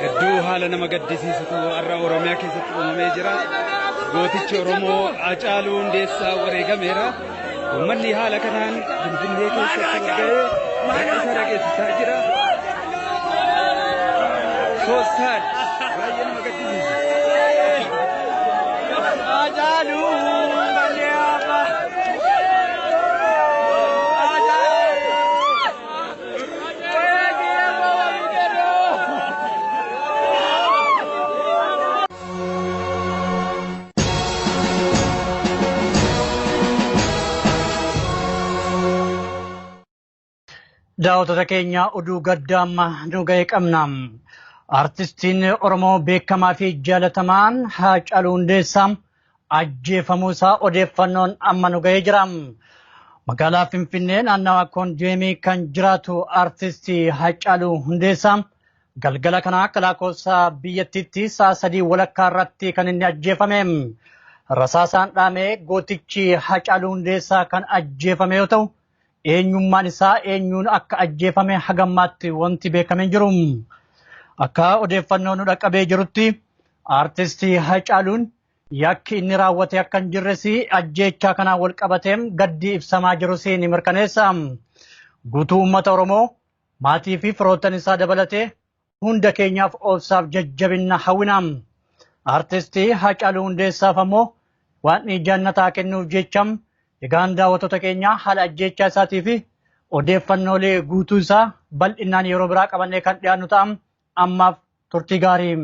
Hedduu haala nama gaddisiisutu har'a Oromiyaa keessatti uumamee jira. Gootichi Oromoo Hacaaluu Hundeessaa wareegameera. Uummanni haala kanaan Finfinnee keessatti walga'ee isa dhageessisaa jira. So sad. Baay'ee nama gaddisiisa. Hacaaluu Hundeessaa. Daawwattoota keenya oduu gaddaa amma nu ga'ee qabna. Artistiin Oromoo beekamaa fi jaalatamaan Hacaaluu Hundeessaa ajjeefamuu isaa odeeffannoon amma nu ga'ee jira. Magaalaa Finfinnee naannawaa Koondoomii kan jiraatu artistii Hacaaluu Hundeessaa galgala kana akka lakkoofsa biyyattiitti sa'a 3 walakkaa irratti kan inni ajjeefame. Rasaasaan dhaamee gootichi Hacaaluu Hundeessaa kan ajjeefame yoo ta'u, eenyummaan isaa eenyuun akka ajjeefame hagammaatti wanti beekamee jiru. Akka odeeffannoo nu dhaqqabee jirutti artistii Hacaaluun yakki inni raawwate akka hin jirres ajjeechaa kanaan wal qabateem gaddi ibsamaa jirus ni mirkaneessa. Guutuu uummata Oromoo maatii fi firoottan isaa dabalatee hunda keenyaaf obsaaf jajjabinna hawwina. Artistii Hacaaluu Hundeessaaf ammoo waan jannataa kennuuf jecham egaan daawwattoota keenya haala ajjeechaa isaatii fi odeeffannoolee guutuu isaa bal'inaan yeroo biraa qabannee kan dhiyaannu ta'a. Ammaaf turtii gaarii.